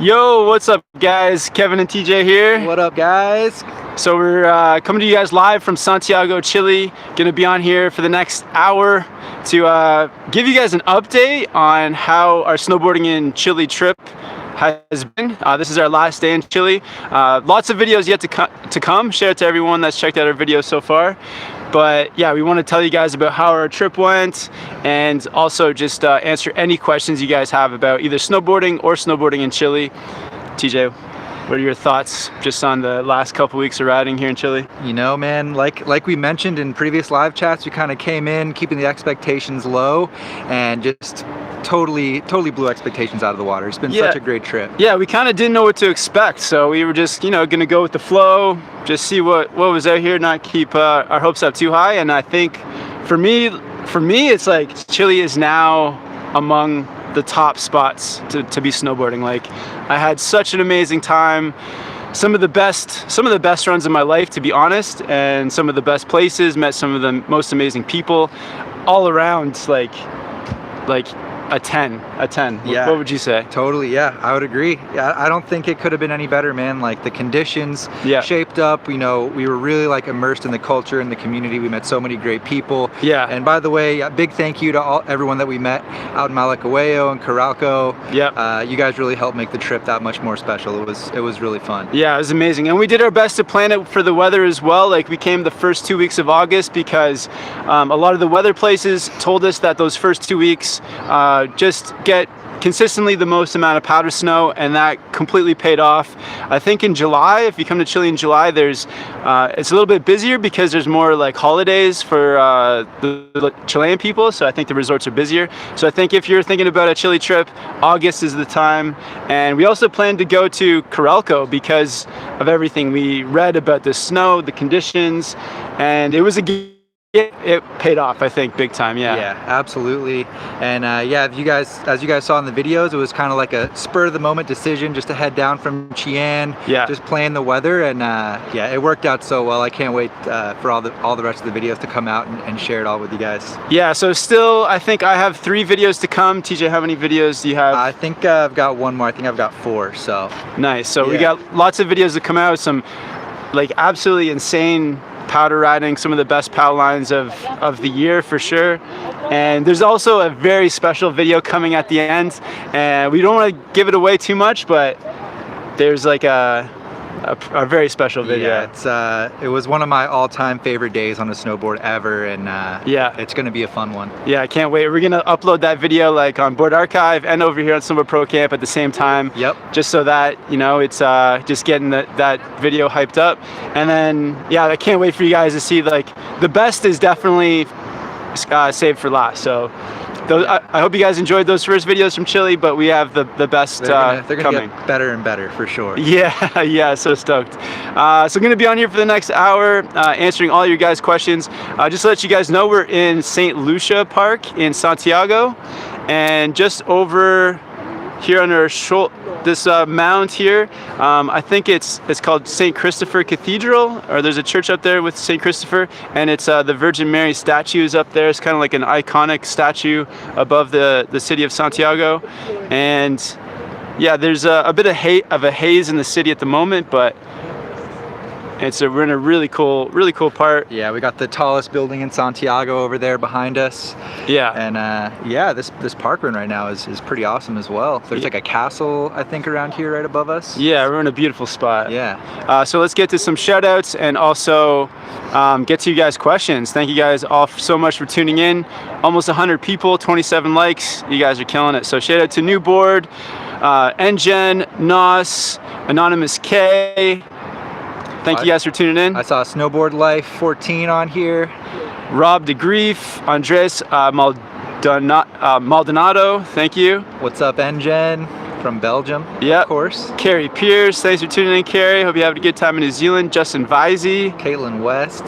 Yo, what's up guys? Kevin and TJ here. What up guys? So we're coming to you guys live from Santiago, Chile. Gonna be on here for the next hour to give you guys an update on how our snowboarding in Chile trip has been. This is our last day in Chile. Lots of videos yet to come. Shout out to everyone that's checked out our videos so far. But yeah, we want to tell you guys about how our trip went and also just answer any questions you guys have about either snowboarding or snowboarding in Chile. TJ, what are your thoughts just on the last couple weeks of riding here in Chile? You know, man, like we mentioned in previous live chats, we kind of came in keeping the expectations low and just totally blew expectations out of the water. It's been such a great trip. Yeah, we kind of didn't know what to expect, so we were just, you know, gonna go with the flow, just see what was out here, not keep our hopes up too high. And I think for me it's like Chile is now among the top spots to be snowboarding. Like, I had such an amazing time. Some of the best runs of my life, to be honest, and some of the best places, met some of the most amazing people all around. Like a 10. Yeah. What would you say? Totally, yeah, I would agree. Yeah, I don't think it could have been any better, man. Like, the conditions shaped up, you know, we were really like immersed in the culture and the community. We met so many great people. Yeah. And by the way, a big thank you to everyone that we met out in Malacahuello and Coralco. Yeah. You guys really helped make the trip that much more special. It was really fun. Yeah, it was amazing. And we did our best to plan it for the weather as well. Like, we came the first 2 weeks of August because a lot of the weather places told us that those first 2 weeks just get consistently the most amount of powder snow, and that completely paid off. I think in July, if you come to Chile in July, there's it's a little bit busier because there's more like holidays for the Chilean people, so I think the resorts are busier. So I think if you're thinking about a Chile trip, August is the time. And we also plan to go to Coralco because of everything we read about the snow, the conditions, and it was it paid off, I think, big time. Yeah, absolutely. And yeah, as you guys saw in the videos, it was kind of like a spur of the moment decision just to head down from Chillán, just playing the weather, and yeah, it worked out so well. I can't wait for all the rest of the videos to come out and share it all with you guys. Yeah, so still, I think I have 3 videos to come. TJ, how many videos do you have? I think I've got 1 more. I think I've got 4, so. Nice. So we got lots of videos to come out, some like absolutely insane powder riding, some of the best POW lines of the year for sure. And there's also a very special video coming at the end, and we don't want to give it away too much, but there's like a very special video. Yeah, it was one of my all-time favorite days on a snowboard ever, and yeah, it's gonna be a fun one. Yeah, I can't wait. We're gonna upload that video like on Board Archive and over here on Snowboard Pro Camp at the same time. Yep. Just so that, you know, it's just getting that video hyped up. And then yeah, I can't wait for you guys to see, like, the best is definitely saved for last. So I hope you guys enjoyed those first videos from Chile, but we have the best they're gonna coming. Get better and better for sure. Yeah, so stoked. So I'm gonna be on here for the next hour answering all your guys' questions. Just to let you guys know, we're in St. Lucia Park in Santiago, and just over here on our this mound here, I think it's called St. Christopher Cathedral, or there's a church up there with St. Christopher, and it's the Virgin Mary statue is up there. It's kind of like an iconic statue above the city of Santiago. And yeah, there's a bit of a haze in the city at the moment, but we're in a really cool part. Yeah, we got the tallest building in Santiago over there behind us. Yeah. And yeah, this park we're in right now is pretty awesome as well. There's like a castle, I think, around here right above us. Yeah, we're in a beautiful spot. Yeah. So let's get to some shout outs and also get to you guys' questions. Thank you guys all so much for tuning in. Almost 100 people, 27 likes. You guys are killing it. So shout out to New Board, NGen, Nos, Anonymous K. Thank you guys for tuning in. I saw Snowboard Life 14 on here. Rob DeGrief, Andres Maldonado, thank you. What's up, NGen from Belgium? Yeah, of course. Carrie Pierce, thanks for tuning in, Carrie. Hope you have a good time in New Zealand. Justin Visey. Caitlin West.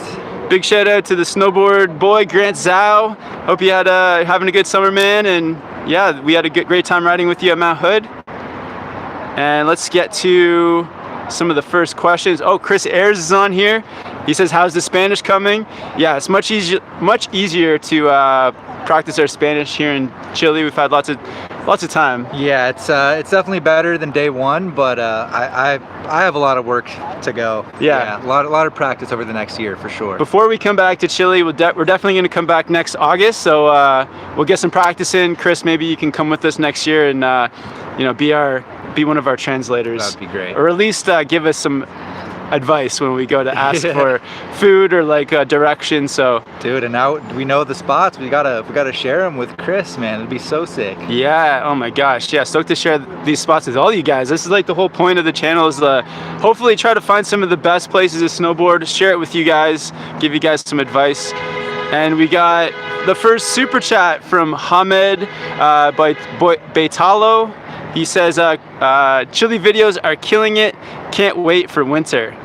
Big shout out to the snowboard boy, Grant Zhao. Hope you had having a good summer, man. And yeah, we had a great time riding with you at Mount Hood. And let's get to some of the first questions. Oh, Chris Ayers is on here. He says, how's the Spanish coming? Yeah, it's much easier to practice our Spanish here in Chile. We've had lots of lots of time. Yeah, it's definitely better than day one, but I have a lot of work to go. Yeah. A lot of practice over the next year for sure. Before we come back to Chile, we're definitely going to come back next August, so we'll get some practice in. Chris, maybe you can come with us next year and you know, be one of our translators. That'd be great. Or at least give us some advice when we go to ask for food or like direction. So dude, and now we know the spots. We gotta share them with Chris, man. It'd be so sick. Yeah, oh my gosh, yeah, stoked to share these spots with all you guys. This is like the whole point of the channel, is hopefully try to find some of the best places to snowboard, share it with you guys, give you guys some advice. And we got the first super chat from Hamed Beitalo. He says, Chile videos are killing it. Can't wait for winter.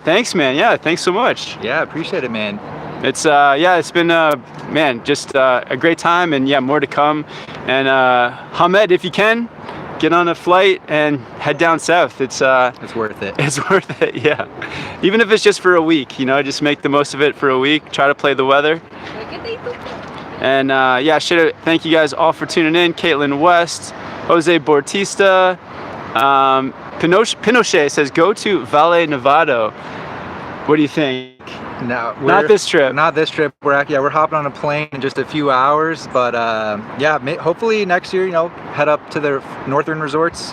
Thanks, man. Yeah, thanks so much. Yeah, appreciate it, man. It's yeah, it's been man, just a great time, and yeah, more to come. And Hamed, if you can, get on a flight and head down south. It's worth it. It's worth it, yeah. Even if it's just for a week, you know, just make the most of it for a week. Try to play the weather. And yeah, thank you guys all for tuning in. Caitlin West, Jose Bautista, Pinochet says, go to Valle Nevado. What do you think? No, not this trip. Not this trip. We're hopping on a plane in just a few hours, but yeah, hopefully next year, you know, head up to the northern resorts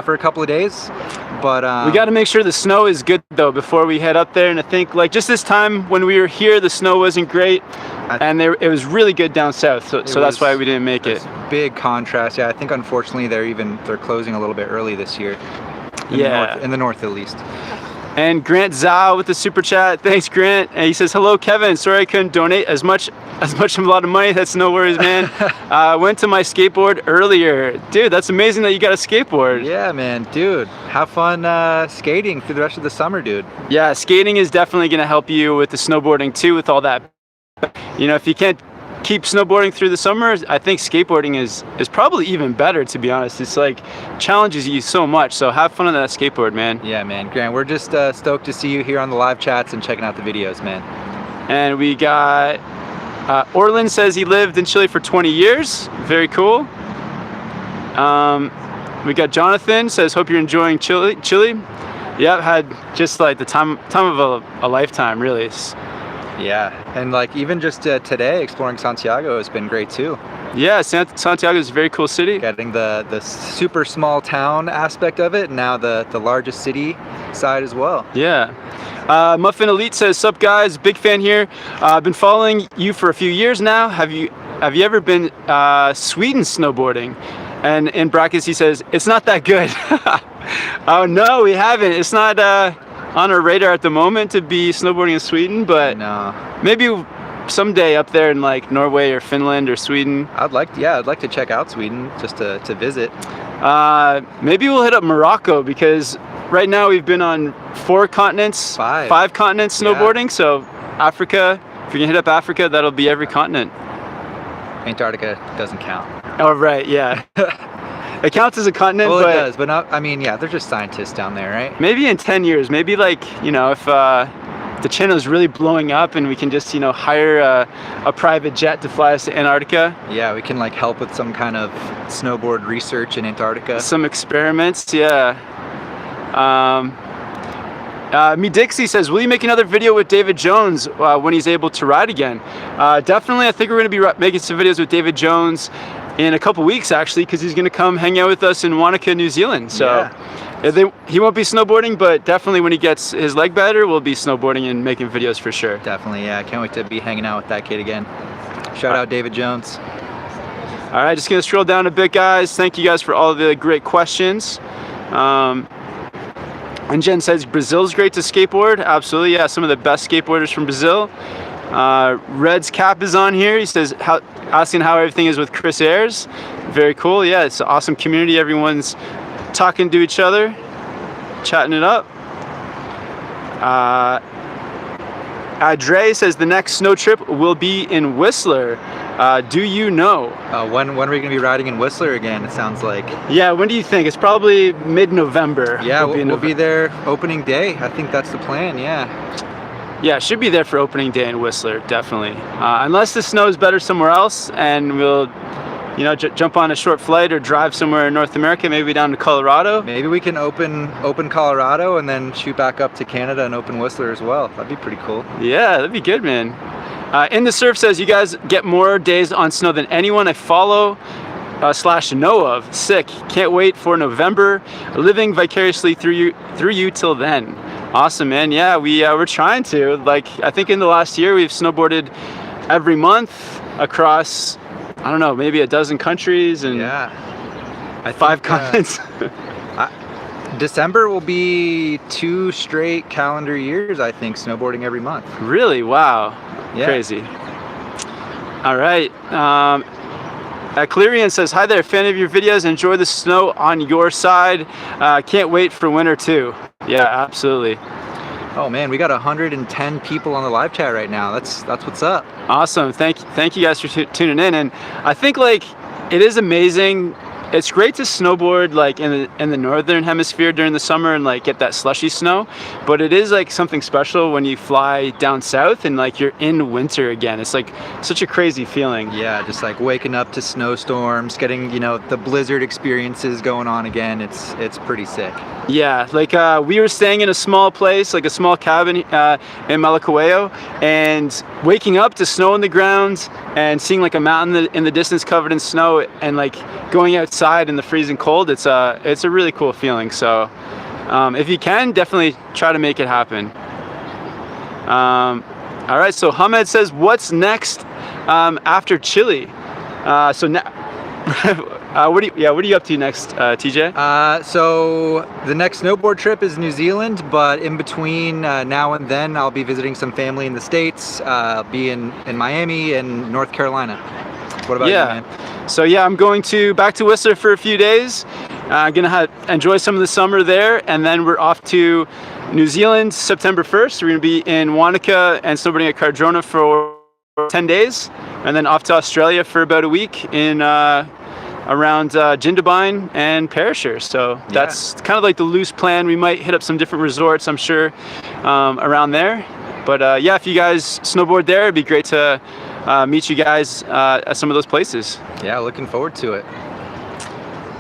for a couple of days. But we got to make sure the snow is good though before we head up there. And I think like just this time when we were here, the snow wasn't great, and it was really good down south. So that's why we didn't make it. Big contrast. Yeah, I think unfortunately they're closing a little bit early this year. In the north at least. And Grant Zhao with the super chat. Thanks, Grant. And he says, hello, Kevin. Sorry I couldn't donate as much a lot of money. That's no worries, man. Went to my skateboard earlier. Dude, that's amazing that you got a skateboard. Yeah, man. Dude, have fun skating through the rest of the summer, dude. Yeah, skating is definitely going to help you with the snowboarding too, with all that. You know, if you can't keep snowboarding through the summer, I think skateboarding is probably even better, to be honest. It's like challenges you so much, so have fun on that skateboard, man. Yeah, man. Grant, we're just stoked to see you here on the live chats and checking out the videos, man. And we got Orlin says he lived in Chile for 20 years. Very cool. We got Jonathan says, hope you're enjoying Chile. Yeah, had just like the time of a lifetime, really. Yeah, and like even just today exploring Santiago has been great too. Yeah, Santiago is a very cool city. Getting the super small town aspect of it, and now the largest city side as well. Yeah. Muffin Elite says, sup guys, big fan here. I've been following you for a few years now. Have you ever been Sweden snowboarding? And in brackets he says, it's not that good. Oh no, we haven't. It's not on our radar at the moment to be snowboarding in Sweden, but no, maybe someday up there in like Norway or Finland or Sweden. I'd like to check out Sweden just to visit. Maybe we'll hit up Morocco, because right now we've been on five continents snowboarding. Yeah. So Africa, if we can hit up Africa, that'll be every continent. Antarctica doesn't count. Oh right, yeah. It counts as a continent, well, but it does, but not, I mean, yeah, they're just scientists down there, right? Maybe in 10 years, maybe like, you know, if the channel is really blowing up and we can just, you know, hire a private jet to fly us to Antarctica. Yeah, we can like help with some kind of snowboard research in Antarctica. Some experiments, yeah. Me Dixie says, will you make another video with David Jones when he's able to ride again? Definitely. I think we're going to be making some videos with David Jones in a couple weeks, actually, because he's going to come hang out with us in Wanaka, New Zealand. So yeah. He won't be snowboarding, but definitely when he gets his leg better, we'll be snowboarding and making videos for sure. Definitely, yeah. I can't wait to be hanging out with that kid again. Shout out David Jones. All right, just going to scroll down a bit, guys. Thank you guys for all the great questions. And Jen says, Brazil's great to skateboard. Absolutely, yeah. Some of the best skateboarders from Brazil. Red's Cap is on here. He says, asking how everything is with Chris Ayres. Very cool. Yeah, it's an awesome community. Everyone's talking to each other, chatting it up. Dre says the next snow trip will be in Whistler. Do you know? When are we going to be riding in Whistler again, it sounds like? Yeah, when do you think? It's probably mid-November. Yeah, we'll be there opening day. I think that's the plan, yeah. Yeah, should be there for opening day in Whistler, definitely. Unless the snow is better somewhere else, and we'll you know, jump on a short flight or drive somewhere in North America, maybe down to Colorado. Maybe we can open Colorado and then shoot back up to Canada and open Whistler as well. That'd be pretty cool. Yeah, that'd be good, man. In the Surf says, you guys get more days on snow than anyone I follow / know of. Sick. Can't wait for November. Living vicariously through you till then. Awesome, man. Yeah, we're trying to. Like, I think in the last year we've snowboarded every month across, I don't know, maybe a dozen countries and yeah, 5 continents. December will be 2 straight calendar years, I think, snowboarding every month. Really? Wow. Yeah. Crazy. All right. Clerian says, hi there, fan of your videos. Enjoy the snow on your side. Can't wait for winter too. Yeah, absolutely. Oh man, we got 110 people on the live chat right now. That's what's up. Awesome. Thank you guys for tuning in. And I think like it is amazing. It's great to snowboard like in the northern hemisphere during the summer and like get that slushy snow, but it is like something special when you fly down south and like you're in winter again. It's like such a crazy feeling. Yeah, just like waking up to snowstorms, getting, you know, the blizzard experiences going on again. It's pretty sick. Yeah, like we were staying in a small place, like a small cabin in Malacahueo, and waking up to snow on the ground and seeing like a mountain in the distance covered in snow and like going outside in the freezing cold, it's a really cool feeling. So if you can, definitely try to make it happen. All right, so Hamed says, what's next after Chile? So now what are you up to next, TJ? So the next snowboard trip is New Zealand, but in between now and then I'll be visiting some family in the States. I'll be in Miami and North Carolina. What about you, man? So yeah, I'm going back to Whistler for a few days. I'm gonna enjoy some of the summer there, and then we're off to New Zealand September 1st. We're gonna be in Wanaka and snowboarding at Cardrona for 10 days, and then off to Australia for about a week in around Jindabyne and Perisher. So that's kind of like the loose plan. We might hit up some different resorts, I'm sure, around there. But yeah, if you guys snowboard there, it'd be great to meet you guys at some of those places. Yeah, looking forward to it.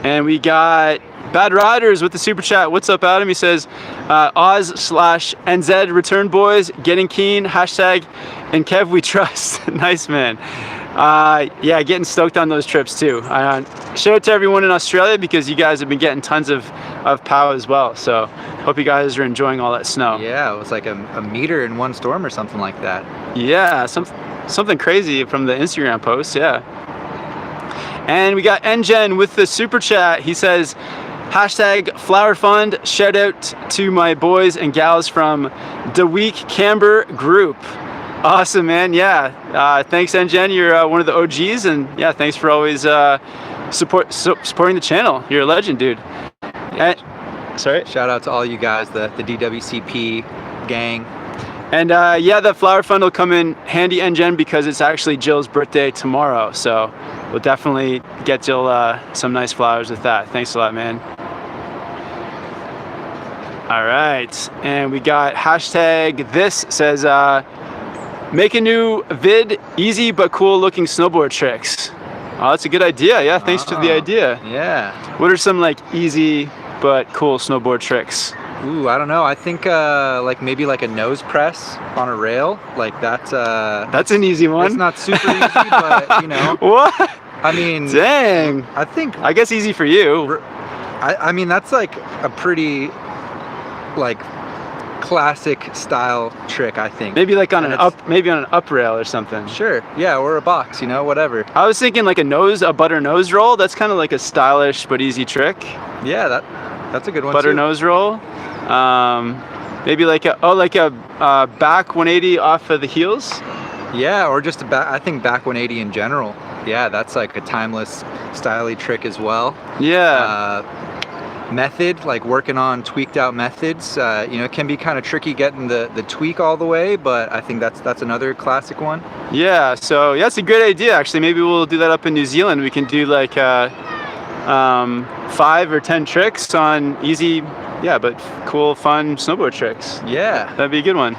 And we got Bad Riders with the super chat. What's up, Adam? He says, Oz/NZ return boys, getting keen, hashtag, and Kev we trust. Nice, man. Yeah, getting stoked on those trips too. Shout out to everyone in Australia because you guys have been getting tons of POW as well. So hope you guys are enjoying all that snow. Yeah, it was like a meter in one storm or something like that. Yeah, something crazy from the Instagram post, yeah. And we got NGen with the super chat. He says, hashtag Flower Fund, shout out to my boys and gals from the Week Camber group. Awesome, man. Yeah, thanks, NGen. You're one of the OGs, and yeah, thanks for always supporting the channel. You're a legend, dude. Sorry. Shout out to all you guys, the DWCP gang. And yeah, the flower fund will come in handy, NGen, because it's actually Jill's birthday tomorrow. So we'll definitely get Jill some nice flowers with that. Thanks a lot, man. All right, and we got hashtag this says, make a new vid, easy but cool looking snowboard tricks. Oh, that's a good idea. Yeah, thanks for the idea. Yeah. What are some like easy but cool snowboard tricks? Ooh, I don't know. I think like maybe like a nose press on a rail. Like that's an easy one. It's not super easy, but you know. What? I mean, dang. I guess easy for you. I mean, that's like a pretty like classic style trick, I think. Maybe like on maybe on an up rail or something. Sure. Yeah, or a box, you know, whatever. I was thinking like a butter nose roll. That's kind of like a stylish but easy trick. Yeah, that's a good one. Butter too. Nose roll. Maybe like a back 180 off of the heels. Yeah, or just I think back 180 in general. Yeah, that's like a timeless styly trick as well. Yeah. Method, like working on tweaked out methods. You know, it can be kind of tricky getting the tweak all the way, but I think that's another classic one. Yeah, so yeah, it's a great idea actually. Maybe we'll do that up in New Zealand. We can do like 5 or 10 tricks on easy, yeah, but cool, fun snowboard tricks. Yeah. That'd be a good one.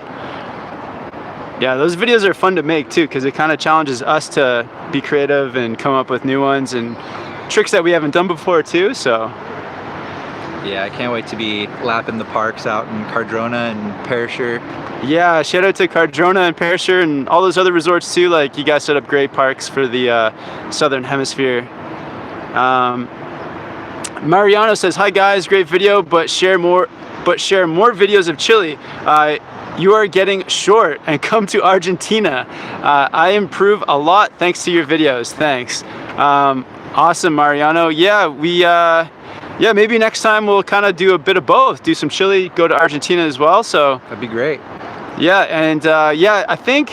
Yeah, those videos are fun to make too, because it kind of challenges us to be creative and come up with new ones and tricks that we haven't done before too, so. Yeah, I can't wait to be lapping the parks out in Cardrona and Perisher. Yeah, shout out to Cardrona and Perisher and all those other resorts too. Like, you guys set up great parks for the Southern Hemisphere. Mariano says, "Hi guys, great video, but share more videos of Chile. You are getting short, and come to Argentina. I improve a lot thanks to your videos. Thanks." Awesome, Mariano. Yeah, yeah, maybe next time we'll kind of do a bit of both. Do some Chile, go to Argentina as well. So that'd be great. Yeah, and yeah, I think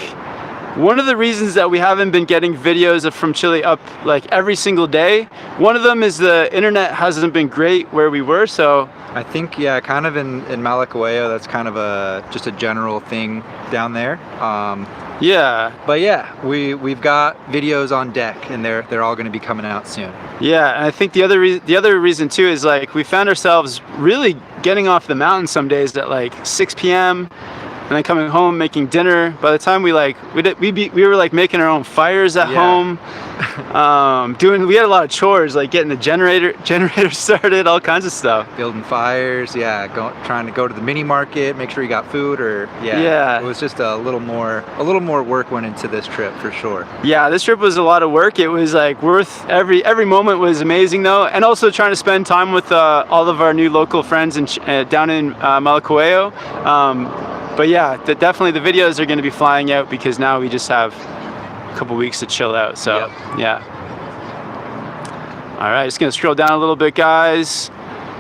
one of the reasons that we haven't been getting videos from Chile up like every single day, one of them is the internet hasn't been great where we were. So I think, yeah, kind of in Malacahueo, that's kind of just a general thing down there. Yeah, but yeah, we've got videos on deck, and they're all going to be coming out soon. Yeah, and I think the other reason too is like we found ourselves really getting off the mountain some days at like 6 p.m. and then coming home, making dinner. By the time we were like making our own fires at home, we had a lot of chores, like getting the generator started, all kinds of stuff. Building fires, yeah, trying to go to the mini market, make sure you got food, or it was just a little more work went into this trip for sure. Yeah, this trip was a lot of work. It was like worth every moment was amazing though, and also trying to spend time with all of our new local friends down in Malacahueo. But yeah, definitely the videos are going to be flying out because now we just have a couple weeks to chill out. So yeah. All right, just going to scroll down a little bit, guys.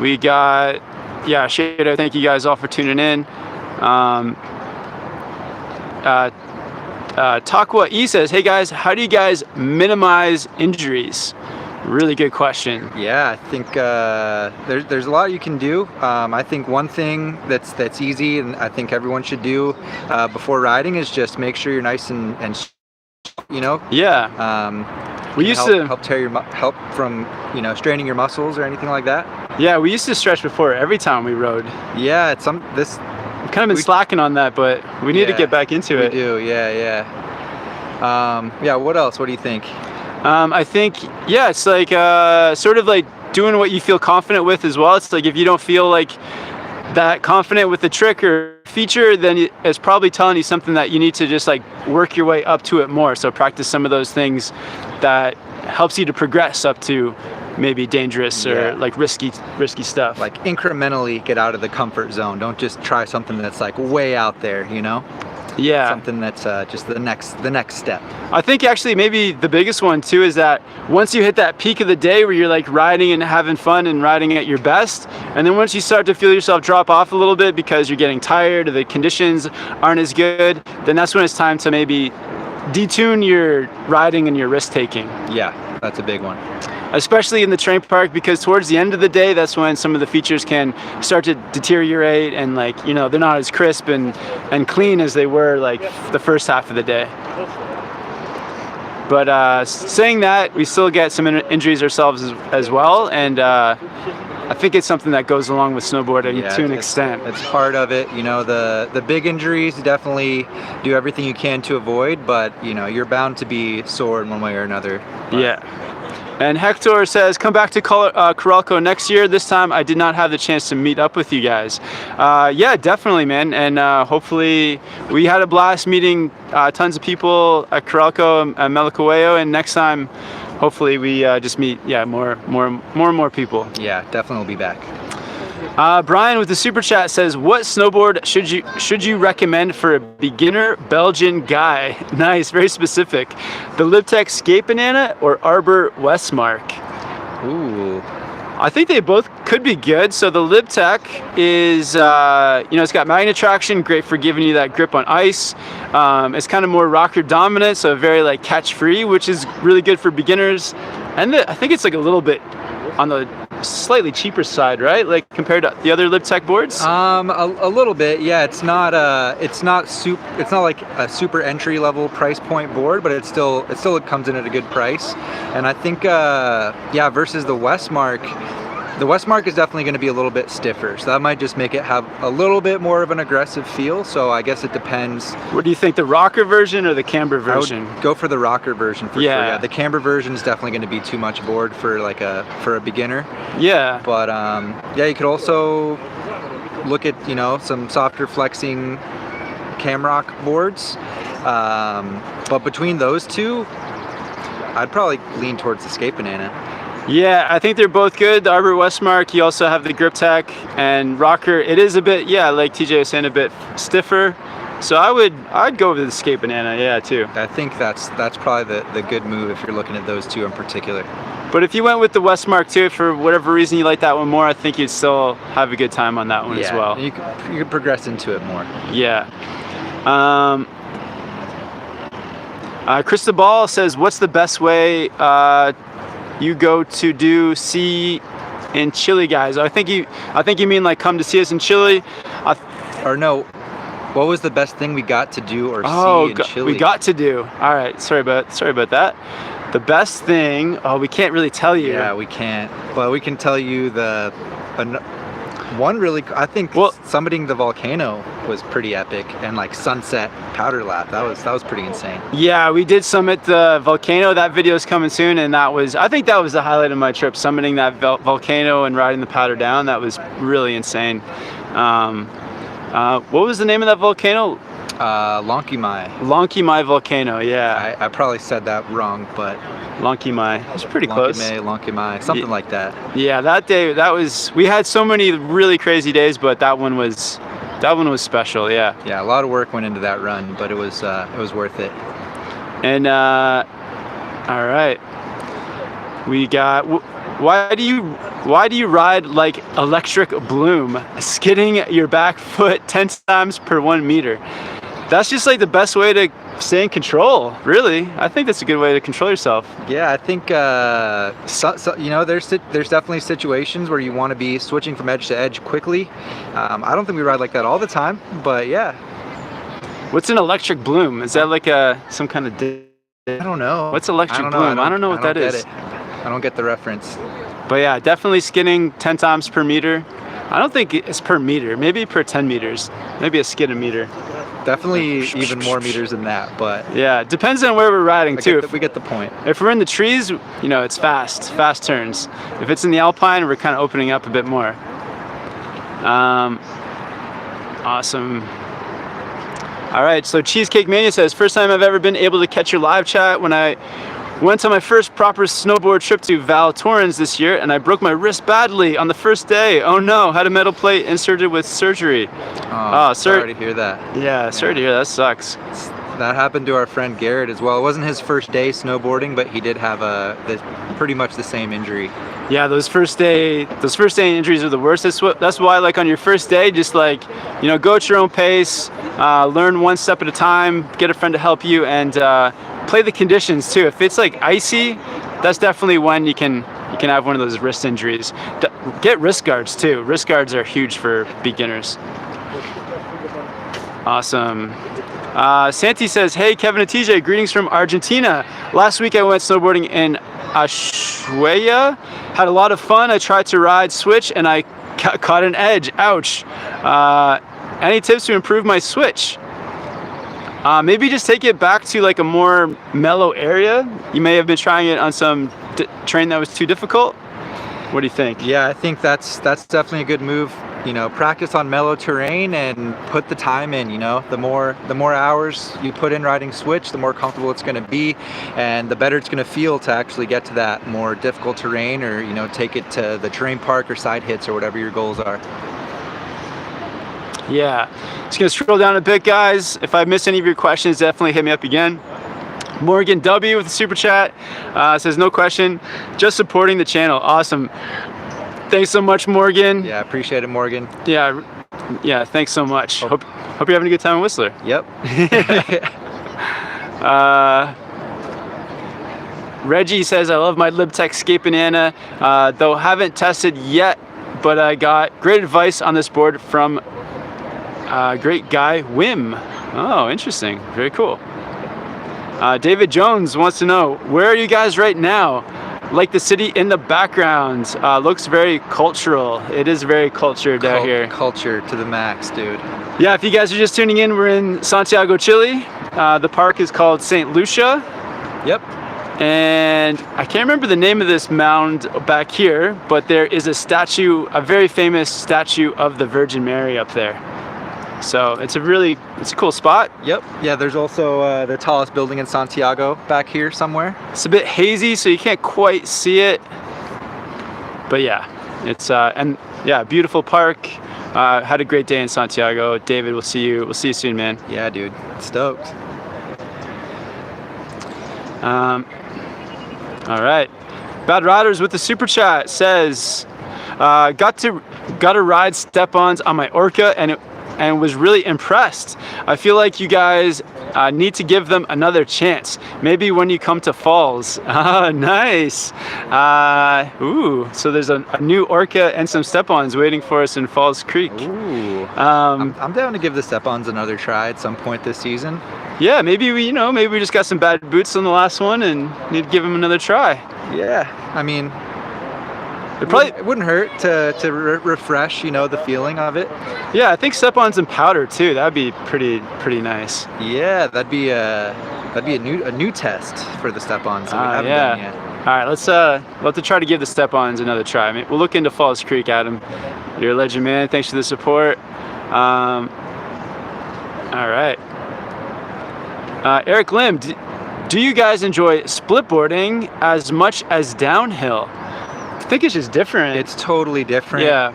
We got, Shader, thank you guys all for tuning in. Takwa E says, "Hey guys, how do you guys minimize injuries?" Really good question. Yeah, I think there's a lot you can do. I think one thing that's easy, and I think everyone should do before riding, is just make sure you're nice and you know. Yeah. We used to help from straining your muscles or anything like that. Yeah, we used to stretch before every time we rode. Yeah, we've kind of been slacking on that, but we need to get back into it. We do. Yeah. Yeah. What else? What do you think? I think, it's like sort of like doing what you feel confident with as well. It's like if you don't feel like that confident with the trick or feature, then it's probably telling you something that you need to just like work your way up to it more. So practice some of those things that helps you to progress up to maybe dangerous or like risky stuff. Like incrementally get out of the comfort zone. Don't just try something that's like way out there, Yeah. Something that's just the next step. I think actually maybe the biggest one too is that once you hit that peak of the day where you're like riding and having fun and riding at your best, and then once you start to feel yourself drop off a little bit because you're getting tired or the conditions aren't as good, then that's when it's time to maybe detune your riding and your risk taking. Yeah, that's a big one. Especially in the terrain park, because towards the end of the day, that's when some of the features can start to deteriorate and like, they're not as crisp and clean as they were like the first half of the day. But saying that, we still get some injuries ourselves as well, and I think it's something that goes along with snowboarding to an extent. It's part of it, the big injuries, definitely do everything you can to avoid, but you're bound to be sore in one way or another. But. Yeah. And Hector says, "Come back to Coralco next year. This time I did not have the chance to meet up with you guys." Yeah, definitely, man. And hopefully we had a blast meeting tons of people at Coralco and Malacahueo. And next time, hopefully we just meet more and more people. Yeah, definitely will be back. Brian with the super chat says, "What snowboard should you recommend for a beginner Belgian guy?" Nice, very specific. The Livechat Skate Banana or Arbor Westmark? Ooh, I think they both could be good. So the Livechat is, it's got magnet traction, great for giving you that grip on ice. It's kind of more rocker dominant, so very like catch free, which is really good for beginners. And I think it's like a little bit on the slightly cheaper side, right? Like compared to the other Livechat boards? A little bit, yeah. It's not like a super entry level price point board, but it still comes in at a good price. And I think, versus the Westmark, The Westmark is definitely going to be a little bit stiffer, so that might just make it have a little bit more of an aggressive feel. So I guess it depends. What do you think, the rocker version or the camber version? I would go for the rocker version for sure. Yeah, the camber version is definitely going to be too much board for like a beginner. Yeah. But yeah, you could also look at, you know, some softer flexing Camrock boards. But between those two, I'd probably lean towards the Skate Banana. Yeah, I think they're both good. The Arbor Westmark, you also have the Grip Tech, and Rocker, it is a bit, yeah, like TJ was saying, a bit stiffer. So I'd go with the Skate Banana, yeah, too. I think that's probably the good move if you're looking at those two in particular. But if you went with the Westmark too, for whatever reason you like that one more, I think you'd still have a good time on that one as well. You could progress into it more. Yeah. Cristobal says, what's the best way you go to do see in Chile, guys? I think you mean like come to see us in Chile. Or no, what was the best thing we got to do or see in Chile? We got to do. All right, sorry about that. The best thing, we can't really tell you. Yeah, we can't. But we can tell you one really, I think, summiting the volcano was pretty epic, and like sunset powder lap, that was pretty insane. Yeah, we did summit the volcano. That video is coming soon, and I think that was the highlight of my trip, summiting that volcano and riding the powder down. That was really insane. What was the name of that volcano? Lonquimay volcano, yeah. I probably said that wrong, but Lonquimay, it's pretty close. Lonquimay, something like that. Yeah, that day, we had so many really crazy days, but that one was special, yeah. Yeah, a lot of work went into that run, but it was worth it. And all right, we got. Why do you ride like Electric Bloom, skidding your back foot 10 times per 1 meter? That's just like the best way to stay in control, really. I think that's a good way to control yourself. Yeah, I think you know, there's definitely situations where you want to be switching from edge to edge quickly. I don't think we ride like that all the time, but yeah. What's an Electric Bloom? Is that like some kind of? I don't know. What's Electric Bloom? I don't know what that is. I don't get the reference. But yeah, definitely skidding 10 times per meter. I don't think it's per meter, maybe per 10 meters. Maybe a skid a meter. Definitely even more meters than that, but... Yeah, depends on where we're riding too. We get the point. If we're in the trees, you know, it's fast turns. If it's in the Alpine, we're kind of opening up a bit more. Awesome. All right, so Cheesecake Mania says, first time I've ever been able to catch your live chat. When I went on my first proper snowboard trip to Val Thorens this year, and I broke my wrist badly on the first day. Oh no, had a metal plate inserted with surgery. Oh, sorry to hear that. Yeah, sorry to hear that. Sucks. That happened to our friend Garrett as well. It wasn't his first day snowboarding, but he did have pretty much the same injury. Yeah, those first day injuries are the worst. That's why, like, on your first day, just like, you know, go at your own pace, learn one step at a time, get a friend to help you, and play the conditions too. If it's like icy, that's definitely when you can have one of those wrist injuries. Get wrist guards too. Wrist guards are huge for beginners. Awesome. Santi says, hey Kevin and TJ, greetings from Argentina. Last week I went snowboarding in Ushuaia. Had a lot of fun. I tried to ride switch and I caught an edge. Ouch. Any tips to improve my switch? Maybe just take it back to like a more mellow area. You may have been trying it on some terrain that was too difficult. What do you think? Yeah, I think that's definitely a good move. You know, practice on mellow terrain and put the time in. You know, the more hours you put in riding switch, the more comfortable it's going to be, and the better it's going to feel to actually get to that more difficult terrain, or, you know, take it to the terrain park or side hits or whatever your goals are. Yeah, just gonna scroll down a bit, guys. If I miss any of your questions, definitely hit me up again. Morgan W with the super chat says, no question, just supporting the channel. Awesome. Thanks so much, Morgan. Yeah, appreciate it, Morgan. Yeah, thanks so much. Hope you're having a good time in Whistler. Yep. Reggie says, I love my Livechat Skate Banana, though haven't tested yet, but I got great advice on this board from great guy Wim. Oh, interesting. Very cool. David Jones wants to know, where are you guys right now? like the city in the background. Looks very cultural. It is very cultured out here. Culture to the max, dude. Yeah, if you guys are just tuning in, we're in Santiago, Chile. The park is called St. Lucia. Yep. And I can't remember the name of this mound back here, but there is a statue, a very famous statue of the Virgin Mary up there. So it's a cool spot. Yep. Yeah, there's also the tallest building in Santiago back here somewhere. It's a bit hazy, so you can't quite see it. But yeah, it's beautiful park. Had a great day in Santiago. David, we'll see you soon, man. Yeah, dude. Stoked. All right. Bad Riders with the super chat says, got to ride step-ons on my Orca and was really impressed. I feel like you guys need to give them another chance. Maybe when you come to Falls. Ah, nice. So there's a new Orca and some step-ons waiting for us in Falls Creek. Ooh. I'm down to give the step-ons another try at some point this season. Yeah, maybe we just got some bad boots on the last one and need to give them another try. Yeah, I mean, it wouldn't hurt to refresh, the feeling of it. Yeah, I think step-ons and powder too. That'd be pretty nice. Yeah, that'd be a new test for the step-ons that we haven't done yet. All right, let's have to try to give the step-ons another try. I mean, we'll look into Falls Creek, Adam. You're a legend, man. Thanks for the support. All right. Eric Lim, do you guys enjoy splitboarding as much as downhill? I think it's just different. It's totally different. Yeah.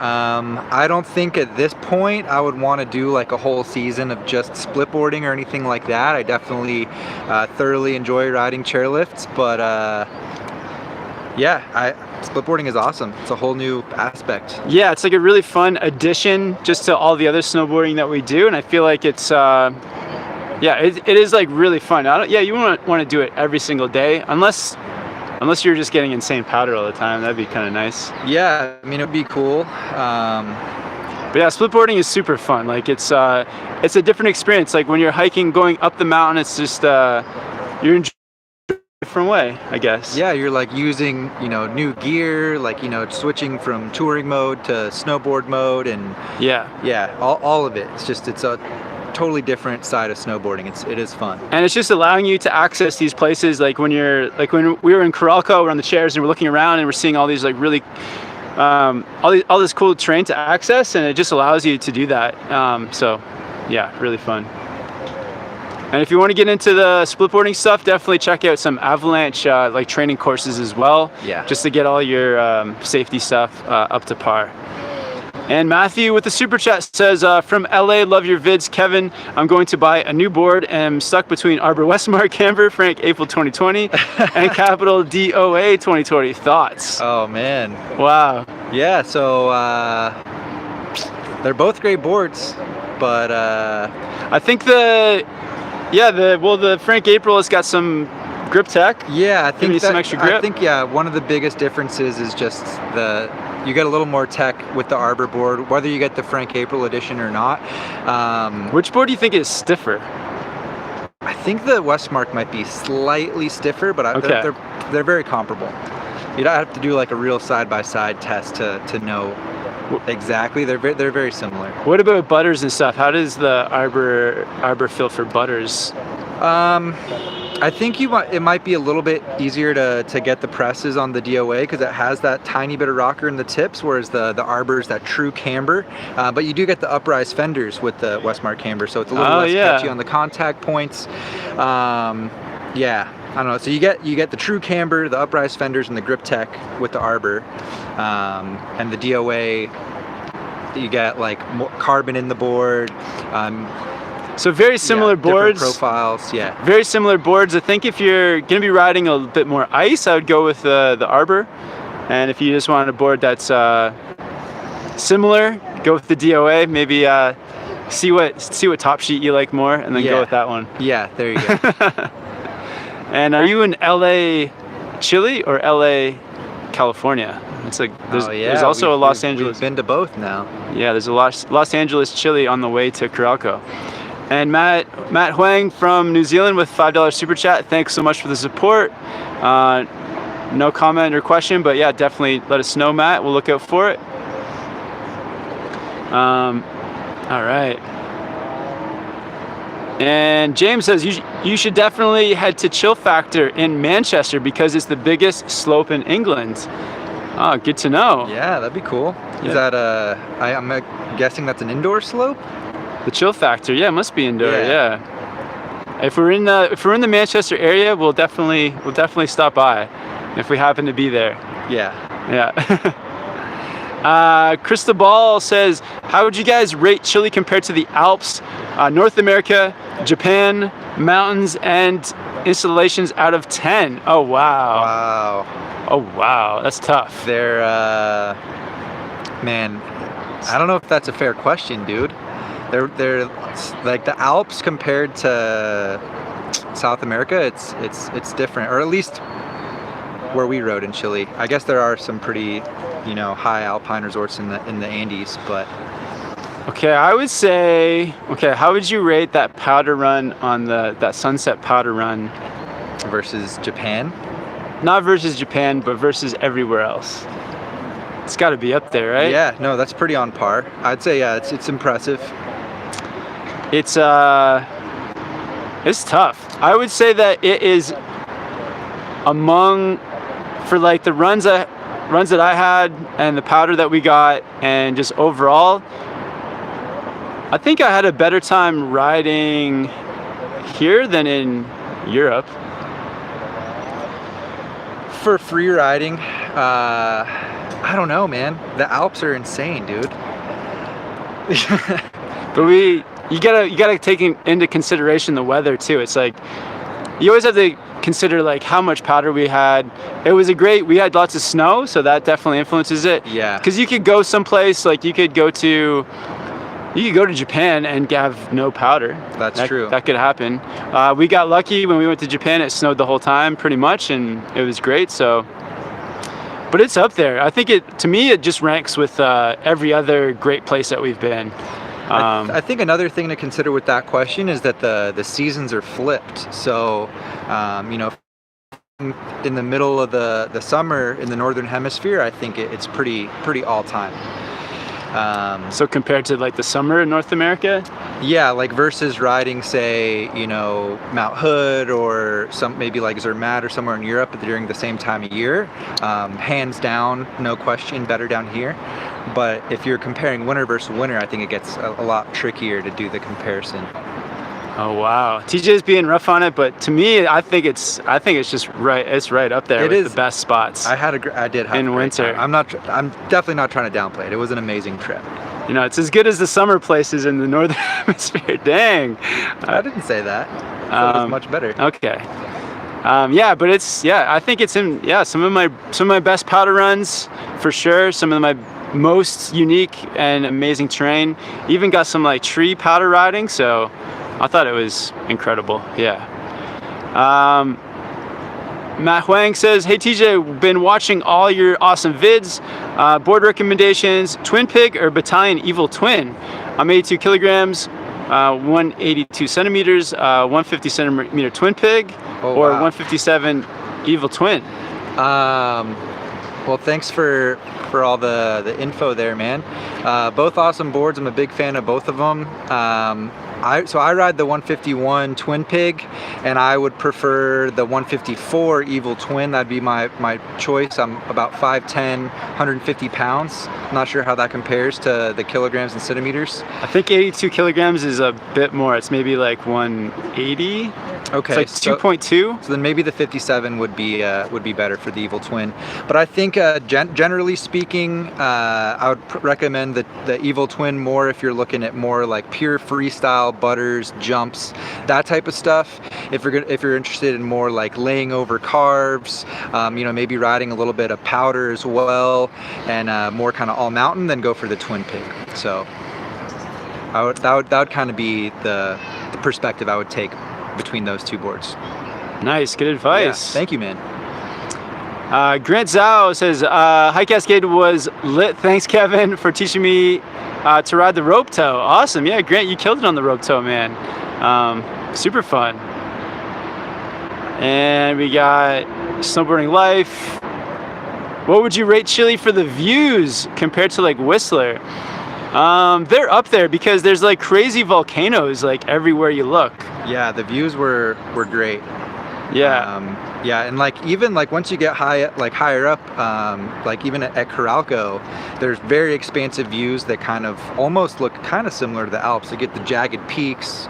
I don't think at this point I would want to do like a whole season of just splitboarding or anything like that. I definitely thoroughly enjoy riding chairlifts, but splitboarding is awesome. It's a whole new aspect. Yeah, it's like a really fun addition just to all the other snowboarding that we do, and I feel like it's it is like really fun. You want to do it every single day, unless you're just getting insane powder all the time. That'd be kind of nice. Yeah, I mean, it'd be cool. But yeah, splitboarding is super fun. Like it's a different experience. Like when you're hiking, going up the mountain, it's just you're enjoying a different way, I guess. Yeah, you're like using new gear, like switching from touring mode to snowboard mode, and all of it. It's a totally different side of snowboarding. It is fun, and it's just allowing you to access these places. Like when we were in Coralco, we're on the chairs and we're looking around and we're seeing all these like really all this cool terrain to access, and it just allows you to do that. So yeah, really fun. And if you want to get into the splitboarding stuff, definitely check out some avalanche like training courses as well. Yeah, just to get all your safety stuff up to par. And Matthew with the super chat says, from LA, love your vids, Kevin. I'm going to buy a new board and I'm stuck between Arbor Westmark Camber, Frank April 2020, and Capital DOA 2020. Thoughts? Oh man. Wow. Yeah, so they're both great boards, but I think the Frank April has got some grip tech. Yeah, I think some extra grip. I think one of the biggest differences is just you get a little more tech with the Arbor board, whether you get the Frank April edition or not. Which board do you think is stiffer? I think the Westmark might be slightly stiffer, but they're very comparable. You'd have to do like a real side-by-side test to know exactly. They're very similar. What about butters and stuff? How does the Arbor feel for butters? I think it might be a little bit easier to get the presses on the DOA because it has that tiny bit of rocker in the tips, whereas the Arbor is that true camber. But you do get the uprise fenders with the Westmark camber, so it's a little less catchy on the contact points. I don't know. So you get the true camber, the uprise fenders, and the grip tech with the Arbor, and the DOA. You get like more carbon in the board. So very similar boards. Profiles, yeah. Very similar boards. I think if you're going to be riding a bit more ice, I would go with the Arbor. And if you just want a board that's similar, go with the DOA. Maybe see what top sheet you like more, and then go with that one. Yeah, there you go. And are you in LA, Chile, or LA, California? It's like there's also a Los Angeles. We've been to both now. Yeah, there's a Los Angeles, Chile on the way to Coralco. And Matt Huang from New Zealand with $5 super chat. Thanks so much for the support. no comment or question, but yeah, definitely let us know, Matt. We'll look out for it. All right. And James says you should definitely head to Chill Factor in Manchester because it's the biggest slope in England. Oh, good to know. Yeah, that'd be cool. Yeah. Is that I'm guessing that's an indoor slope? The Chill Factor, yeah, it must be indoor. Yeah. If we're in the Manchester area, we'll definitely stop by if we happen to be there. Yeah. Cristobal says, how would you guys rate Chile compared to the Alps, North America, Japan, mountains, and installations out of 10? Oh wow. Wow. Oh wow, that's tough. They're man, I don't know if that's a fair question, dude. They're like the Alps compared to South America. It's different, or at least where we rode in Chile. I guess there are some pretty, high alpine resorts in the Andes, but. Okay, I would say. Okay, how would you rate that powder run on that sunset powder run versus Japan? Not versus Japan, but versus everywhere else. It's got to be up there, right? Yeah, no, that's pretty on par. I'd say it's impressive. It's tough. I would say that it is among, for like the runs that I had and the powder that we got and just overall, I think I had a better time riding here than in Europe. For free riding, I don't know, man. The Alps are insane, dude. But you gotta take into consideration the weather too. It's like you always have to consider like how much powder we had. We had lots of snow, so that definitely influences it. Yeah. Because you could go someplace, like you could go to Japan and have no powder. That's true. That could happen. We got lucky when we went to Japan. It snowed the whole time pretty much, and it was great. So, but it's up there. I think to me it just ranks with every other great place that we've been. I think another thing to consider with that question is that the seasons are flipped. So, in the middle of the summer in the northern hemisphere, I think it's pretty all time. So compared to like the summer in North America? Yeah, like versus riding, say, Mount Hood or maybe like Zermatt or somewhere in Europe during the same time of year. Hands down, no question, better down here. But if you're comparing winter versus winter, I think it gets a lot trickier to do the comparison. Oh wow, TJ's being rough on it, but to me, I think it's just right. It's right up there with the best spots. I did have in winter. I'm definitely not trying to downplay it. It was an amazing trip. It's as good as the summer places in the northern hemisphere. Dang. I didn't say that. It was much better. Okay. Yeah, but I think it's in some of my best powder runs for sure. Some of my most unique and amazing terrain. Even got some like tree powder riding, so I thought it was incredible. Yeah. Matt Huang says, hey TJ, been watching all your awesome vids. Board recommendations, Twin Pig or Battalion Evil Twin? I'm 82 kilograms, 182 centimeters, 150 centimeter Twin Pig, or 157 Evil Twin. Well, thanks for all the info there, man. Both awesome boards. I'm a big fan of both of them. So I ride the 151 Twin Pig, and I would prefer the 154 Evil Twin. That'd be my choice. I'm about 5'10", 150 pounds. Not sure how that compares to the kilograms and centimeters. I think 82 kilograms is a bit more. It's maybe like 180. Okay, it's like 2.2. So then maybe the 57 would be better for the Evil Twin. But I think generally speaking, I would recommend the Evil Twin more if you're looking at more like pure freestyle, butters, jumps, that type of stuff. If you're interested in more like laying over carves, maybe riding a little bit of powder as well, and more kind of all mountain, then go for the Twin Pig. So that would kind of be the perspective I would take between those two boards. Nice, good advice. Yeah, thank you, man. Grant Zhao says, High Cascade was lit. Thanks, Kevin, for teaching me to ride the rope tow. Awesome. Yeah, Grant, you killed it on the rope tow, man. Super fun. And we got Snowboarding Life. What would you rate Chile for the views compared to like Whistler? They're up there because there's like crazy volcanoes like everywhere you look. Yeah, the views were great. Yeah. Yeah, and like even like once you get higher up, like even at Coralco, there's very expansive views that kind of almost look kind of similar to the Alps. You get the jagged peaks.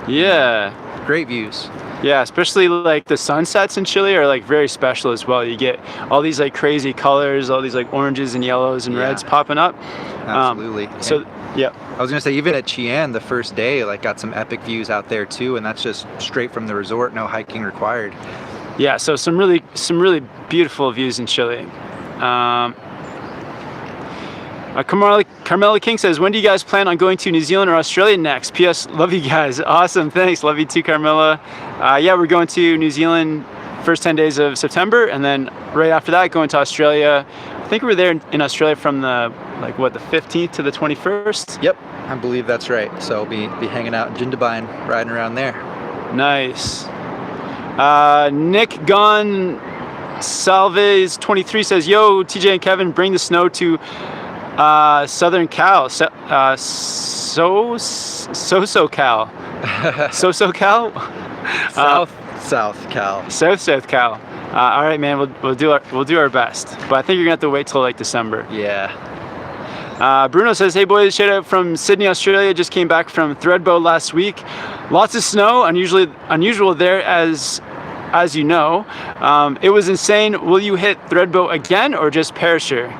Yeah. Great views. Yeah, especially like the sunsets in Chile are like very special as well. You get all these like crazy colors, all these like oranges and yellows and reds popping up. Absolutely. So yeah, I was gonna say even at Chillán the first day, like got some epic views out there too, and that's just straight from the resort, no hiking required. Yeah, so some really beautiful views in Chile. Carmela King says, when do you guys plan on going to New Zealand or Australia next? P.S. Love you guys. Awesome. Thanks. Love you too, Carmela. Yeah, we're going to New Zealand first 10 days of September, and then right after that going to Australia. I think we were there in Australia from the the 15th to the 21st. Yep, I believe that's right. So we'll be hanging out in Jindabyne, riding around there. Nice. Nick Gonsalves 23 says, yo, TJ and Kevin, bring the snow to Southern Cal. SoCal. SoCal? South Cal. South Cal. All right, man. We'll do our best. But I think you're gonna have to wait till like December. Yeah. Bruno says, hey boys, shout out from Sydney, Australia. Just came back from Thredbo last week. Lots of snow, unusual there as you know. It was insane. Will you hit Thredbo again or just Perisher?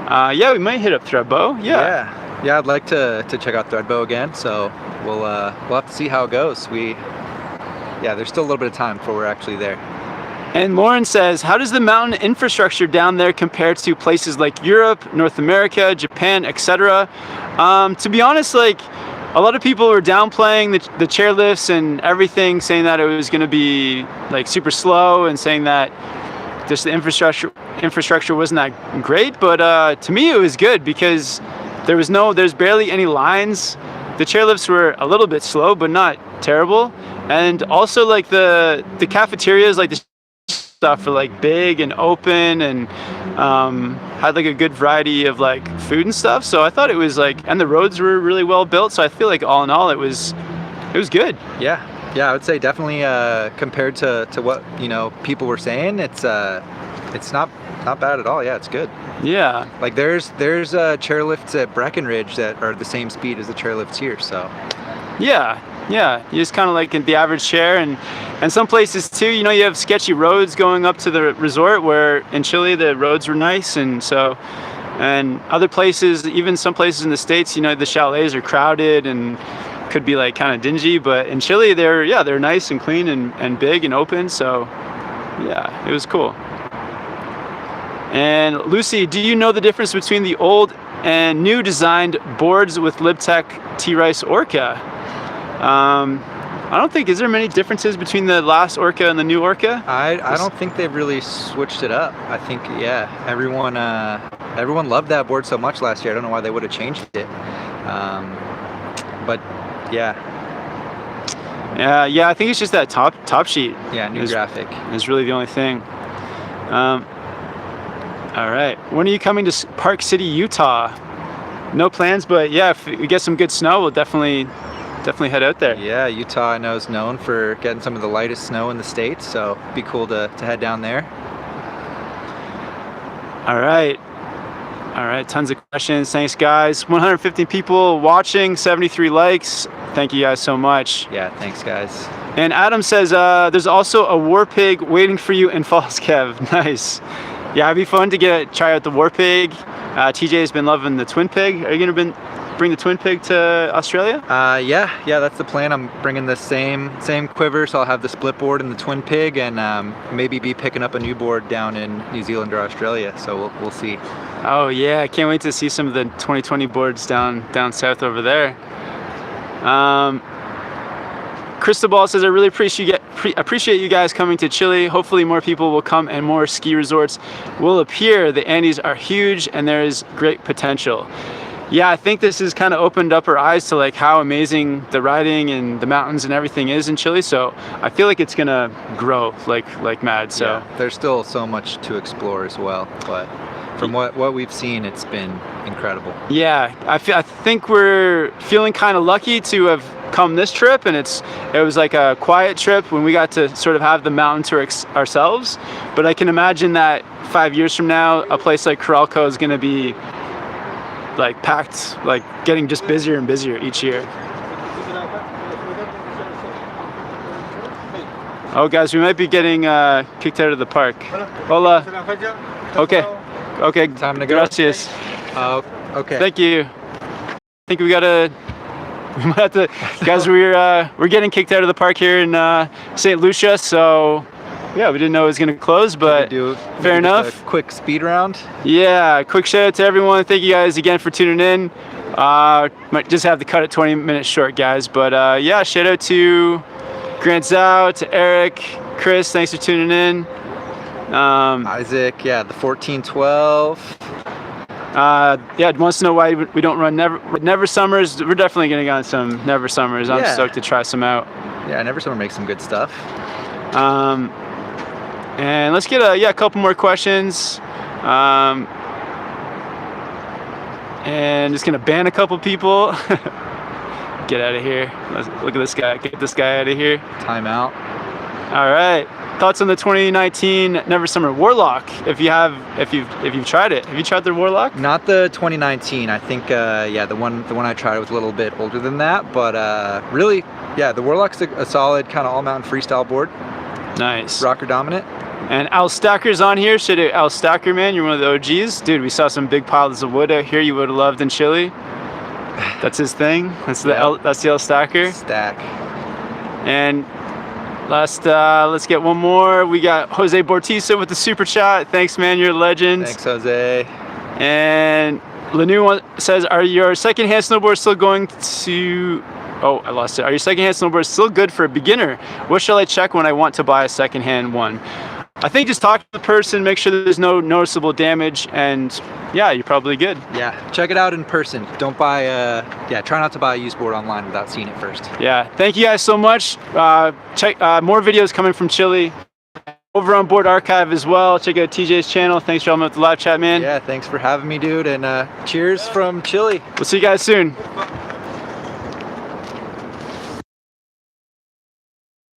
Yeah, we might hit up Thredbo. Yeah, I'd like to check out Thredbo again. So we'll have to see how it goes. There's still a little bit of time before we're actually there. And Lauren says, how does the mountain infrastructure down there compare to places like Europe, North America, Japan, etc.? To be honest, like a lot of people were downplaying the chairlifts and everything, saying that it was going to be like super slow and saying that just the infrastructure wasn't that great. But to me, it was good because there's barely any lines. The chairlifts were a little bit slow, but not terrible. And also like the cafeterias, like the stuff were like big and open and had like a good variety of like food and stuff. So I thought it was like, and the roads were really well built. So I feel like all in all, it was good. Yeah, I would say definitely compared to what people were saying, it's not bad at all. Yeah, it's good. Yeah, like there's chairlifts at Breckenridge that are the same speed as the chairlifts here. So yeah, you just kind of like in the average chair, and some places too, you have sketchy roads going up to the resort, where in Chile the roads were nice, and other places, even some places in the States, the chalets are crowded and could be like kind of dingy, but in Chile they're nice and clean and big and open. So yeah, it was cool. And Lucy, do you know the difference between the old and new designed boards with Livechat T-Rice Orca? I don't think, is there many differences between the last Orca and the new Orca? I don't think they've really switched it up. I think, everyone loved that board so much last year. I don't know why they would have changed it. But yeah, I think it's just that top sheet. Yeah, new graphic is really the only thing. All right, when are you coming to Park City, Utah? No plans, but yeah, if we get some good snow, we'll definitely head out there. Yeah, Utah I know is known for getting some of the lightest snow in the States, so it'd be cool to head down there. All right, tons of questions. Thanks guys. 150 people watching, 73 likes. Thank you guys so much. Yeah, thanks guys. And Adam says there's also a War Pig waiting for you in Falls, Kev. Nice. Yeah, it'd be fun to try out the War Pig. TJ has been loving the Twin Pig. Are you gonna bring the Twin Pig to Australia? Yeah, that's the plan. I'm bringing the same quiver, so I'll have the split board and the Twin Pig, and maybe be picking up a new board down in New Zealand or Australia. So we'll see. Oh yeah, I can't wait to see some of the 2020 boards down south over there. Cristobal says, I really appreciate you guys coming to Chile. Hopefully more people will come and more ski resorts will appear. The Andes are huge and there is great potential. Yeah, I think this has kind of opened up our eyes to like how amazing the riding and the mountains and everything is in Chile. So I feel like it's gonna grow like mad. So yeah, there's still so much to explore as well, but from what we've seen, it's been incredible. Yeah, I think we're feeling kind of lucky to have come this trip, and it was like a quiet trip when we got to sort of have the mountain to ourselves. But I can imagine that 5 years from now, a place like Coralco is going to be like packed, like getting just busier and busier each year. Oh guys, we might be getting kicked out of the park. Hola. Okay. Okay. Time to go. Gracias. Okay. Thank you. I think we might have to, guys. We're getting kicked out of the park here in St. Lucia, so yeah, we didn't know it was gonna close, but fair enough. A quick speed round. Yeah, quick shout out to everyone. Thank you guys again for tuning in. Might just have to cut it 20 minutes short, guys, but yeah, shout out to Grant Zhao, to Eric, Chris. Thanks for tuning in. Isaac, yeah, the 1412. Yeah, wants to know why we don't run Never Summers. We're definitely gonna go on some Never Summers. I'm stoked to try some out. Yeah, Never Summer makes some good stuff. And let's get a couple more questions. And just gonna ban a couple people. Get out of here. Let's look at this guy. Get this guy out of here. Timeout. All right. Thoughts on the 2019 Never Summer Warlock? If you've tried it, have you tried the Warlock? Not the 2019. I think yeah, the one I tried was a little bit older than that, but really, yeah, the Warlock's a solid kind of all mountain freestyle board. Nice. Rocker dominant. And Al Stacker's on here. Should Al Stacker, man, you're one of the OGs, dude. We saw some big piles of wood out here. You would have loved in Chile. That's his thing. That's the Al Stacker. Stack. And last, let's get one more. We got Jose Bortisa with the super chat. Thanks, man. You're a legend. Thanks, Jose. And Lanu says, "Are your secondhand snowboards still going to?" Oh, I lost it. "Are your secondhand snowboards still good for a beginner? What shall I check when I want to buy a secondhand one?" I think just talk to the person, make sure there's no noticeable damage, and yeah, you're probably good. Yeah, check it out in person. Don't buy try not to buy a used board online without seeing it first. Yeah, thank you guys so much. Check more videos coming from Chile. Over on Board Archive as well. Check out TJ's channel. Thanks for helping me with the live chat, man. Yeah, thanks for having me, dude, and cheers from Chile. We'll see you guys soon.